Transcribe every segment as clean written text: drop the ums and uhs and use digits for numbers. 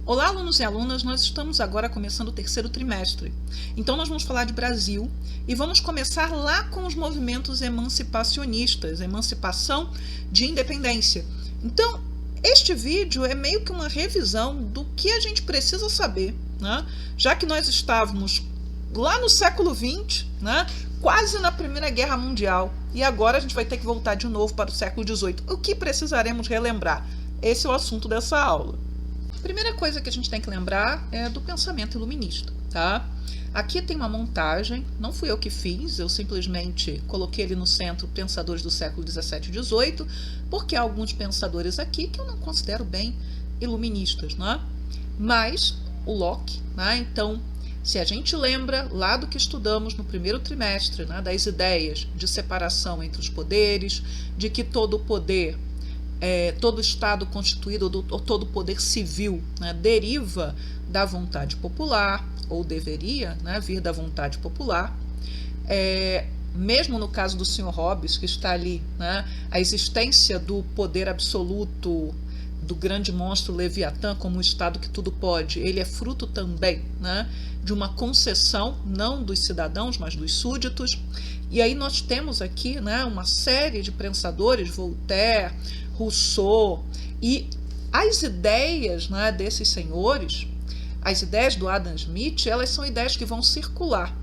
Olá, alunos e alunas, nós estamos agora começando o terceiro trimestre. Então nós vamos falar de Brasil e vamos começar lá com os movimentos emancipacionistas, emancipação de independência. Então, este vídeo é meio que uma revisão do que a gente precisa saber, né? Já que nós estávamos lá no século XX, né? Quase na Primeira Guerra Mundial, e agora a gente vai ter que voltar de novo para o século XVIII. O que precisaremos relembrar? Esse é o assunto dessa aula. A primeira coisa que a gente tem que lembrar é do pensamento iluminista, tá? Aqui tem uma montagem, não fui eu que fiz, eu simplesmente coloquei ali no centro pensadores do século XVII e XVIII, porque há alguns pensadores aqui que eu não considero bem iluministas, né? Mas o Locke, né? Então, se a gente lembra lá do que estudamos no primeiro trimestre, né, das ideias de separação entre os poderes, de que todo poder, todo Estado constituído, ou todo poder civil, né, deriva da vontade popular, ou deveria, né, vir da vontade popular. Mesmo no caso do Sr. Hobbes, que está ali, né, a existência do poder absoluto do grande monstro Leviatã como um Estado que tudo pode, ele é fruto também, né, de uma concessão, não dos cidadãos, mas dos súditos. E aí nós temos aqui, né, uma série de pensadores, Voltaire, Rousseau, e as ideias, né, desses senhores, as ideias do Adam Smith, elas são ideias que vão circular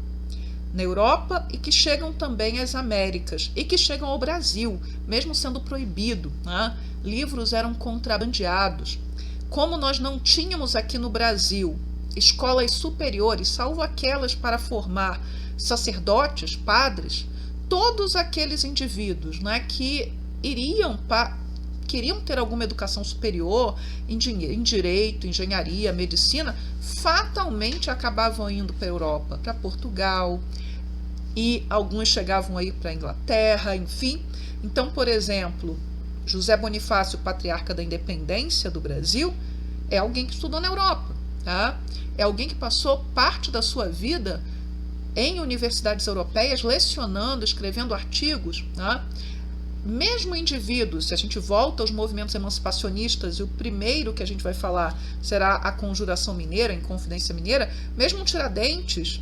na Europa e que chegam também às Américas e que chegam ao Brasil, mesmo sendo proibido, né? Livros eram contrabandeados. Como nós não tínhamos aqui no Brasil escolas superiores, salvo aquelas para formar sacerdotes, padres, todos aqueles indivíduos, né, que queriam ter alguma educação superior em direito, engenharia, medicina, fatalmente acabavam indo para a Europa, para Portugal, e alguns chegavam aí para a Inglaterra, enfim. Então, por exemplo, José Bonifácio, patriarca da independência do Brasil, é alguém que estudou na Europa, tá? É alguém que passou parte da sua vida em universidades europeias, lecionando, escrevendo artigos, tá? Mesmo indivíduos, se a gente volta aos movimentos emancipacionistas, e o primeiro que a gente vai falar será a Conjuração Mineira, a Inconfidência Mineira, mesmo um Tiradentes,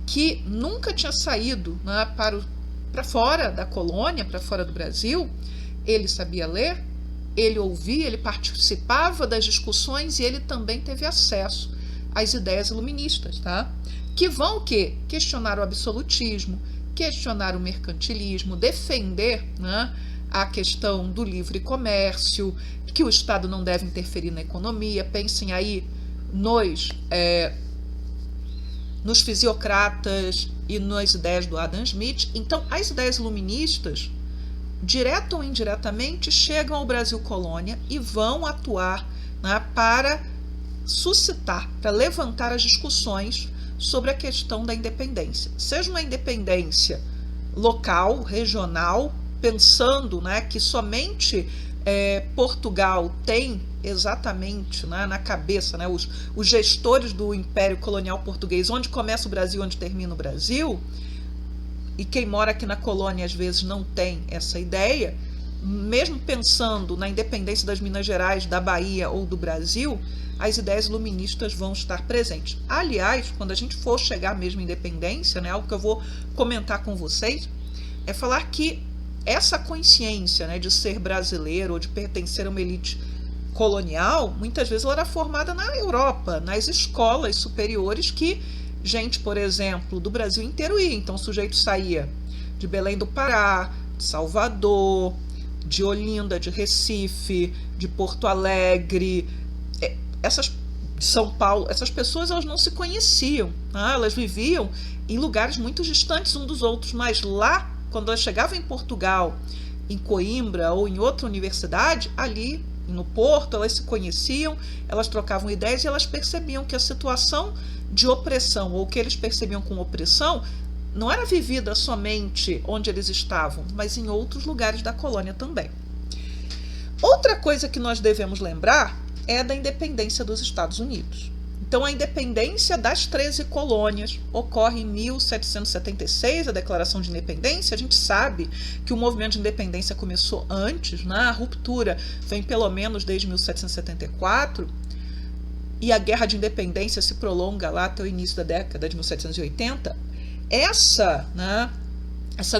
que nunca tinha saído, né, para fora da colônia, para fora do Brasil, ele sabia ler, ele ouvia, ele participava das discussões e ele também teve acesso às ideias iluministas, tá? Que vão o quê? Questionar o absolutismo, questionar o mercantilismo, defender, né, a questão do livre comércio, que o Estado não deve interferir na economia. Pensem aí nos fisiocratas e nas ideias do Adam Smith. Então, as ideias iluministas, direta ou indiretamente, chegam ao Brasil colônia e vão atuar, né, para suscitar, para levantar as discussões sobre a questão da independência. Seja uma independência local, regional, pensando, né, que somente Portugal tem exatamente, né, na cabeça, né, os gestores do Império Colonial Português, onde começa o Brasil, onde termina o Brasil, e quem mora aqui na colônia às vezes não tem essa ideia, mesmo pensando na independência das Minas Gerais, da Bahia ou do Brasil, as ideias iluministas vão estar presentes. Aliás, quando a gente for chegar mesmo à independência, né, algo que eu vou comentar com vocês, é falar que essa consciência, né, de ser brasileiro ou de pertencer a uma elite colonial, muitas vezes ela era formada na Europa, nas escolas superiores que gente, por exemplo, do Brasil inteiro ia. Então o sujeito saía de Belém do Pará, de Salvador, de Olinda, de Recife, de Porto Alegre, de São Paulo. Essas pessoas, elas não se conheciam, tá? Elas viviam em lugares muito distantes uns dos outros, mas lá, quando elas chegavam em Portugal, em Coimbra ou em outra universidade, ali no Porto, elas se conheciam, elas trocavam ideias e elas percebiam que a situação de opressão, ou que eles percebiam como opressão, não era vivida somente onde eles estavam, mas em outros lugares da colônia também. Outra coisa que nós devemos lembrar é da independência dos Estados Unidos. Então, a independência das 13 colônias ocorre em 1776, a Declaração de Independência. A gente sabe que o movimento de independência começou antes, né? A ruptura vem pelo menos desde 1774, e a guerra de independência se prolonga lá até o início da década de 1780, essa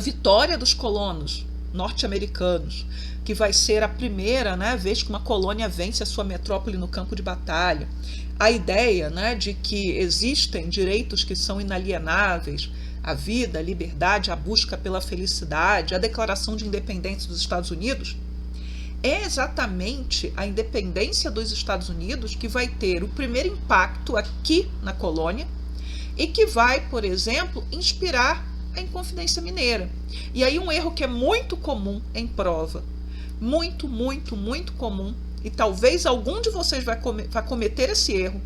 vitória dos colonos norte-americanos, que vai ser a primeira, né, vez que uma colônia vence a sua metrópole no campo de batalha, a ideia, né, de que existem direitos que são inalienáveis, a vida, a liberdade, a busca pela felicidade, a declaração de independência dos Estados Unidos, é exatamente a independência dos Estados Unidos que vai ter o primeiro impacto aqui na colônia e que vai, por exemplo, inspirar a Inconfidência Mineira. E aí um erro que é muito comum em prova, muito, muito, muito comum, e talvez algum de vocês vai cometer esse erro,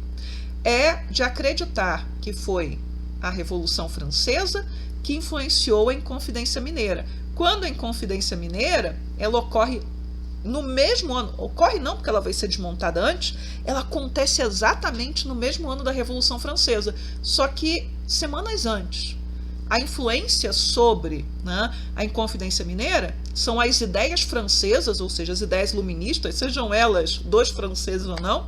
é de acreditar que foi a Revolução Francesa que influenciou a Inconfidência Mineira. Quando a Inconfidência Mineira, ela ocorre no mesmo ano, ocorre não porque ela vai ser desmontada antes, ela acontece exatamente no mesmo ano da Revolução Francesa, só que semanas antes. A influência sobre, né, a Inconfidência Mineira são as ideias francesas, ou seja, as ideias luministas, sejam elas dos franceses ou não,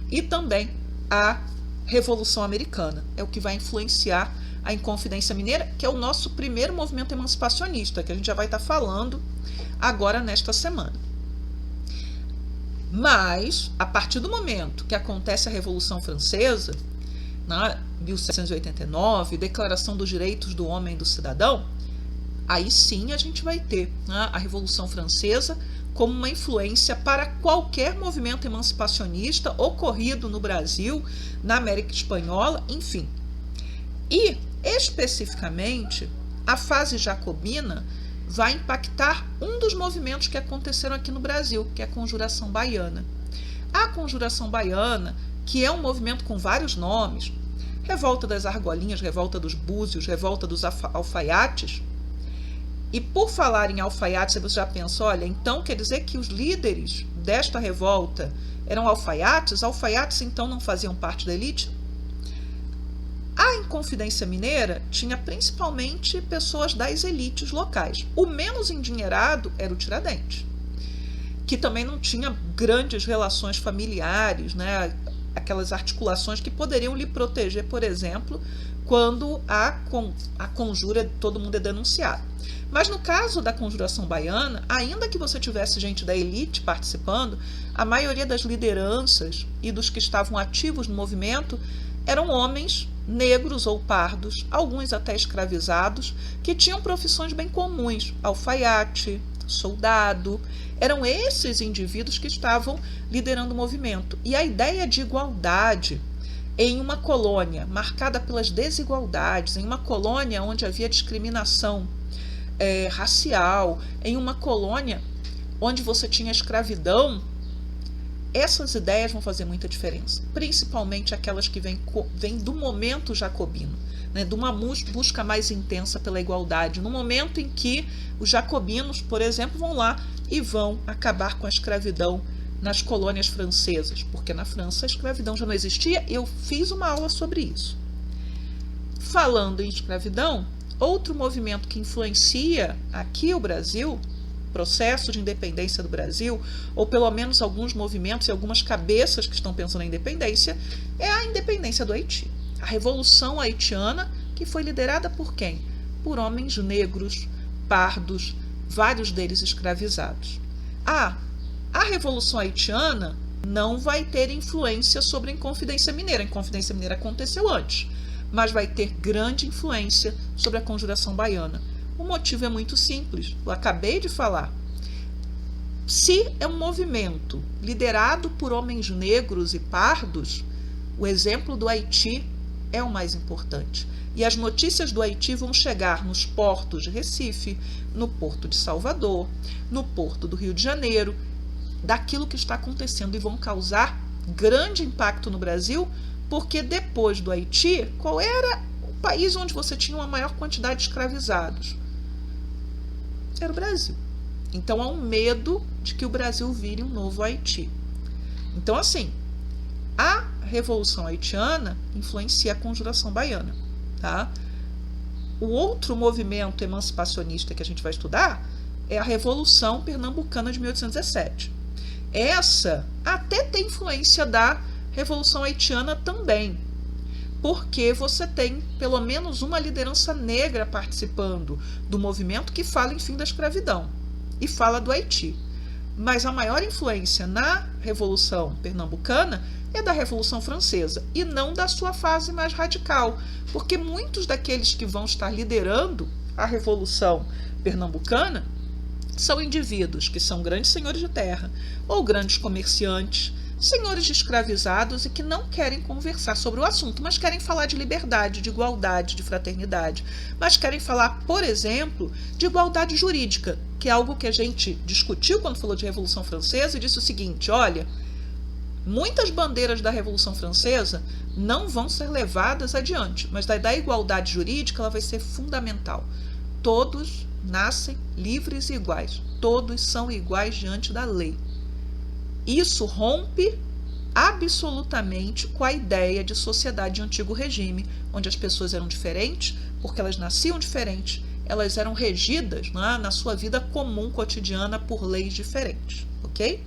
e também a Revolução Americana. É o que vai influenciar a Inconfidência Mineira, que é o nosso primeiro movimento emancipacionista, que a gente já vai estar falando agora nesta semana. Mas, a partir do momento que acontece a Revolução Francesa, na 1789, Declaração dos Direitos do Homem e do Cidadão, aí sim a gente vai ter, né, a Revolução Francesa como uma influência para qualquer movimento emancipacionista ocorrido no Brasil, na América Espanhola, enfim. E, especificamente, a fase jacobina vai impactar um dos movimentos que aconteceram aqui no Brasil, que é a Conjuração Baiana. A Conjuração Baiana, que é um movimento com vários nomes, Revolta das Argolinhas, Revolta dos Búzios, Revolta dos Alfaiates, e por falar em alfaiates, você já pensa, olha, então quer dizer que os líderes desta revolta eram alfaiates? Alfaiates então não faziam parte da elite? A Inconfidência Mineira tinha principalmente pessoas das elites locais. O menos endinheirado era o Tiradentes, que também não tinha grandes relações familiares, né? Aquelas articulações que poderiam lhe proteger, por exemplo, quando a conjura, todo mundo é denunciado. Mas no caso da Conjuração Baiana, ainda que você tivesse gente da elite participando, a maioria das lideranças e dos que estavam ativos no movimento eram homens negros ou pardos, alguns até escravizados, que tinham profissões bem comuns, alfaiate, soldado. Eram esses indivíduos que estavam liderando o movimento. E a ideia de igualdade em uma colônia marcada pelas desigualdades, em uma colônia onde havia discriminação racial, em uma colônia onde você tinha escravidão, essas ideias vão fazer muita diferença, principalmente aquelas que vêm do momento jacobino, né, de uma busca mais intensa pela igualdade, no momento em que os jacobinos, por exemplo, vão lá e vão acabar com a escravidão nas colônias francesas, porque na França a escravidão já não existia. Eu fiz uma aula sobre isso. Falando em escravidão, outro movimento que influencia aqui o Brasil, processo de independência do Brasil, ou pelo menos alguns movimentos e algumas cabeças que estão pensando em independência, é a independência do Haiti. A Revolução Haitiana, que foi liderada por quem? Por homens negros, pardos, vários deles escravizados. A Revolução Haitiana não vai ter influência sobre a Inconfidência Mineira. A Inconfidência Mineira aconteceu antes, mas vai ter grande influência sobre a Conjuração Baiana. O motivo é muito simples, eu acabei de falar. Se é um movimento liderado por homens negros e pardos, o exemplo do Haiti é o mais importante. E as notícias do Haiti vão chegar nos portos de Recife, no porto de Salvador, no porto do Rio de Janeiro, daquilo que está acontecendo, e vão causar grande impacto no Brasil, porque depois do Haiti, qual era o país onde você tinha uma maior quantidade de escravizados? Era o Brasil. Então há um medo de que o Brasil vire um novo Haiti. Então, assim, a Revolução Haitiana influencia a Conjuração Baiana, tá? O outro movimento emancipacionista que a gente vai estudar é a Revolução Pernambucana de 1817. Essa até tem influência da Revolução Haitiana também, porque você tem pelo menos uma liderança negra participando do movimento que fala em fim da escravidão e fala do Haiti. Mas a maior influência na Revolução Pernambucana é da Revolução Francesa e não da sua fase mais radical, porque muitos daqueles que vão estar liderando a Revolução Pernambucana são indivíduos que são grandes senhores de terra ou grandes comerciantes, senhores de escravizados e que não querem conversar sobre o assunto, mas querem falar de liberdade, de igualdade, de fraternidade, mas querem falar, por exemplo, de igualdade jurídica, que é algo que a gente discutiu quando falou de Revolução Francesa e disse o seguinte: olha, muitas bandeiras da Revolução Francesa não vão ser levadas adiante, mas da igualdade jurídica ela vai ser fundamental. Todos nascem livres e iguais, todos são iguais diante da lei. Isso rompe absolutamente com a ideia de sociedade de antigo regime, onde as pessoas eram diferentes, porque elas nasciam diferentes, elas eram regidas, né, na sua vida comum cotidiana por leis diferentes, ok?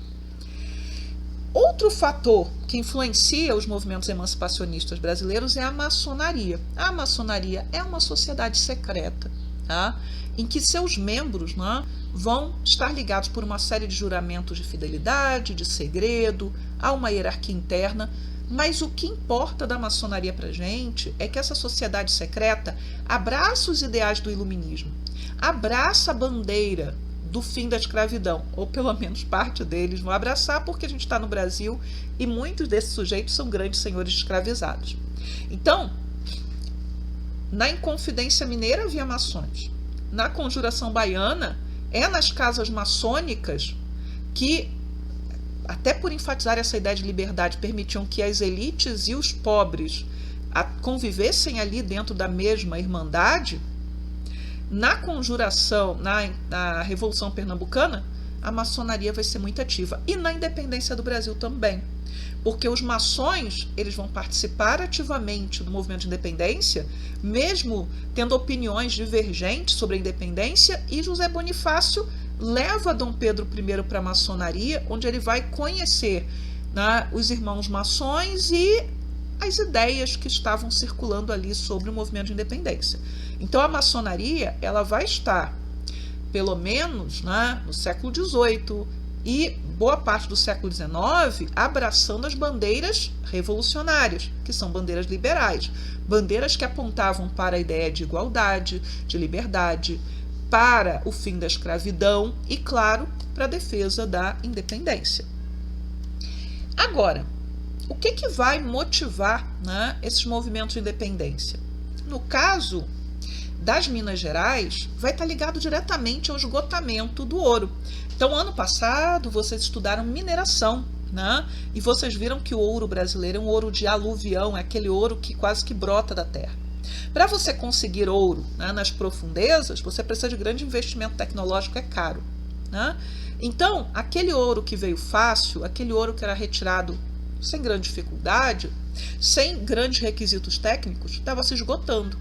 Outro fator que influencia os movimentos emancipacionistas brasileiros é a maçonaria. A maçonaria é uma sociedade secreta, tá? Em que seus membros, né, vão estar ligados por uma série de juramentos de fidelidade, de segredo, há uma hierarquia interna, mas o que importa da maçonaria para a gente é que essa sociedade secreta abraça os ideais do iluminismo, abraça a bandeira do fim da escravidão, ou pelo menos parte deles vão abraçar, porque a gente está no Brasil e muitos desses sujeitos são grandes senhores escravizados. Então, na Inconfidência Mineira havia maçons, na Conjuração Baiana é nas casas maçônicas que, até por enfatizar essa ideia de liberdade, permitiam que as elites e os pobres convivessem ali dentro da mesma irmandade. Na Conjuração, na Revolução Pernambucana, a maçonaria vai ser muito ativa. E na independência do Brasil também. Porque os maçons, eles vão participar ativamente do movimento de independência, mesmo tendo opiniões divergentes sobre a independência, e José Bonifácio leva Dom Pedro I para a maçonaria, onde ele vai conhecer, né, os irmãos maçons e as ideias que estavam circulando ali sobre o movimento de independência. Então a maçonaria ela vai estar, pelo menos, né, no século XVIII e boa parte do século XIX, abraçando as bandeiras revolucionárias, que são bandeiras liberais, bandeiras que apontavam para a ideia de igualdade, de liberdade, para o fim da escravidão e, claro, para a defesa da independência. Agora, o que vai motivar, né, esses movimentos de independência? No caso das Minas Gerais, vai estar ligado diretamente ao esgotamento do ouro. Então, ano passado, vocês estudaram mineração, né? E vocês viram que o ouro brasileiro é um ouro de aluvião, é aquele ouro que quase que brota da terra. Para você conseguir ouro, né, nas profundezas, você precisa de grande investimento tecnológico, é caro, né? Então, aquele ouro que veio fácil, aquele ouro que era retirado sem grande dificuldade, sem grandes requisitos técnicos, estava se esgotando.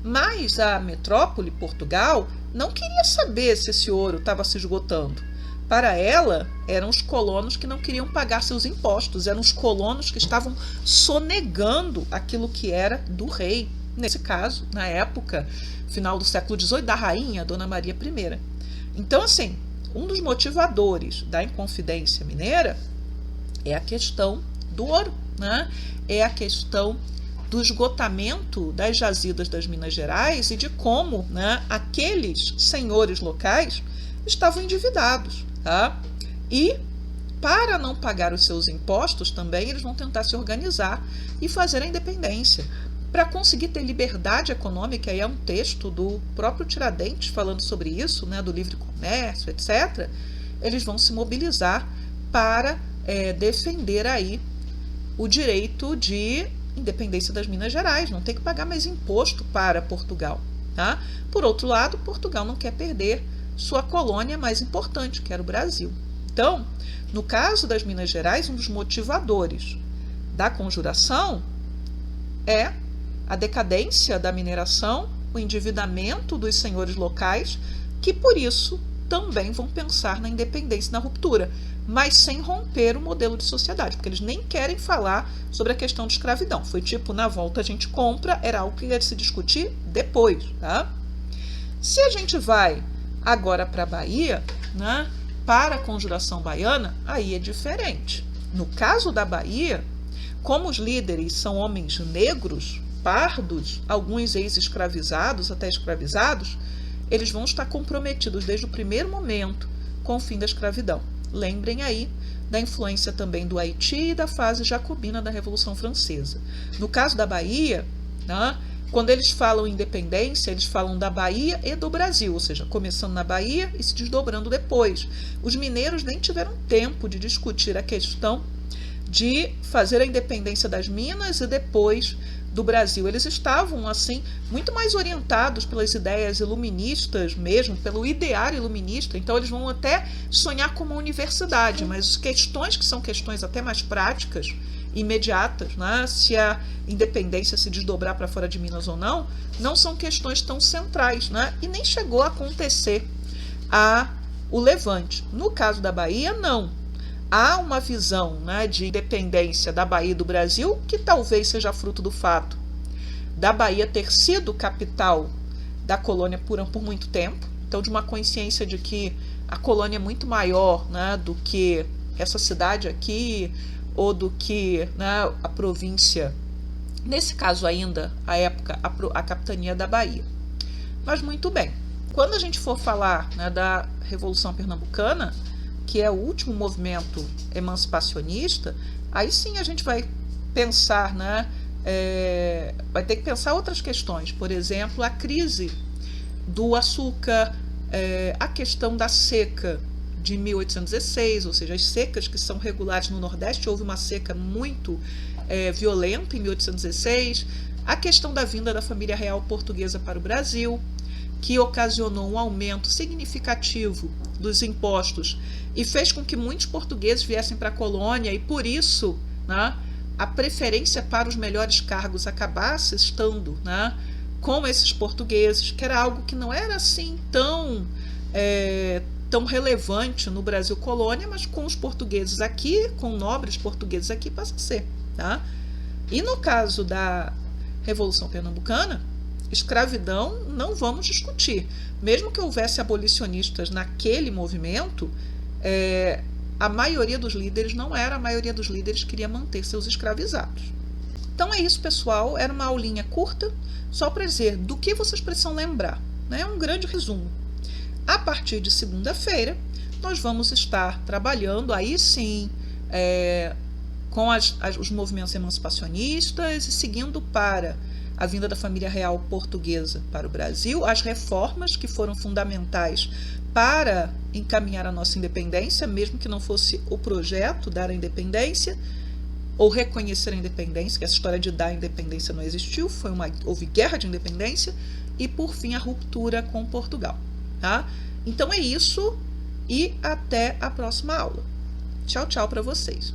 Mas a metrópole, Portugal, não queria saber se esse ouro estava se esgotando. Para ela, eram os colonos que não queriam pagar seus impostos, eram os colonos que estavam sonegando aquilo que era do rei. Nesse caso, na época, final do século XVIII, da rainha, Dona Maria I. Então, assim, um dos motivadores da Inconfidência Mineira é a questão do ouro, né? É a questão do esgotamento das jazidas das Minas Gerais e de como, né, aqueles senhores locais estavam endividados, tá? E, para não pagar os seus impostos também, eles vão tentar se organizar e fazer a independência. Para conseguir ter liberdade econômica, aí é um texto do próprio Tiradentes falando sobre isso, né, do livre comércio, etc., eles vão se mobilizar para defender aí o direito de independência das Minas Gerais, não tem que pagar mais imposto para Portugal, tá? Por outro lado, Portugal não quer perder sua colônia mais importante, que era o Brasil. Então, no caso das Minas Gerais, um dos motivadores da conjuração é a decadência da mineração, o endividamento dos senhores locais, que por isso também vão pensar na independência e na ruptura, mas sem romper o modelo de sociedade, porque eles nem querem falar sobre a questão de escravidão. Foi tipo, na volta a gente compra, era algo que ia se discutir depois, tá? Se a gente vai agora para a Bahia, né, para a Conjuração Baiana, aí é diferente. No caso da Bahia, como os líderes são homens negros, pardos, alguns ex-escravizados, até escravizados, eles vão estar comprometidos desde o primeiro momento com o fim da escravidão. Lembrem aí da influência também do Haiti e da fase jacobina da Revolução Francesa. No caso da Bahia, né, quando eles falam independência, eles falam da Bahia e do Brasil, ou seja, começando na Bahia e se desdobrando depois. Os mineiros nem tiveram tempo de discutir a questão de fazer a independência das Minas e depois do Brasil. Eles estavam, assim, muito mais orientados pelas ideias iluministas mesmo, pelo ideário iluminista, então eles vão até sonhar com uma universidade, mas questões que são questões até mais práticas, imediatas, né? Se a independência se desdobrar para fora de Minas ou não, não são questões tão centrais, né? E nem chegou a acontecer o levante. No caso da Bahia, não. Há uma visão, né, de independência da Bahia e do Brasil que talvez seja fruto do fato da Bahia ter sido capital da colônia por muito tempo, então de uma consciência de que a colônia é muito maior, né, do que essa cidade aqui, ou do que, né, a província, nesse caso ainda, à época, a capitania da Bahia. Mas muito bem, quando a gente for falar, né, da Revolução Pernambucana, que é o último movimento emancipacionista, aí sim a gente vai pensar, né, vai ter que pensar outras questões, por exemplo, a crise do açúcar, a questão da seca de 1816, ou seja, as secas que são regulares no Nordeste, houve uma seca muito violenta em 1816, a questão da vinda da família real portuguesa para o Brasil, que ocasionou um aumento significativo dos impostos e fez com que muitos portugueses viessem para a colônia e, por isso, né, a preferência para os melhores cargos acabasse estando, né, com esses portugueses, que era algo que não era assim tão relevante no Brasil colônia, mas com os portugueses aqui, com nobres portugueses aqui, passa a ser. Tá? E no caso da Revolução Pernambucana, escravidão não vamos discutir. Mesmo que houvesse abolicionistas naquele movimento, a maioria dos líderes não era, a maioria dos líderes queria manter seus escravizados. Então é isso, pessoal. Era uma aulinha curta, só para dizer do que vocês precisam lembrar. É um grande resumo. A partir de segunda-feira, nós vamos estar trabalhando, aí sim, com os movimentos emancipacionistas e seguindo para a vinda da família real portuguesa para o Brasil, as reformas que foram fundamentais para encaminhar a nossa independência, mesmo que não fosse o projeto dar a independência, ou reconhecer a independência, que essa história de dar a independência não existiu, houve guerra de independência, e por fim a ruptura com Portugal. Tá? Então é isso e até a próxima aula. Tchau, tchau para vocês.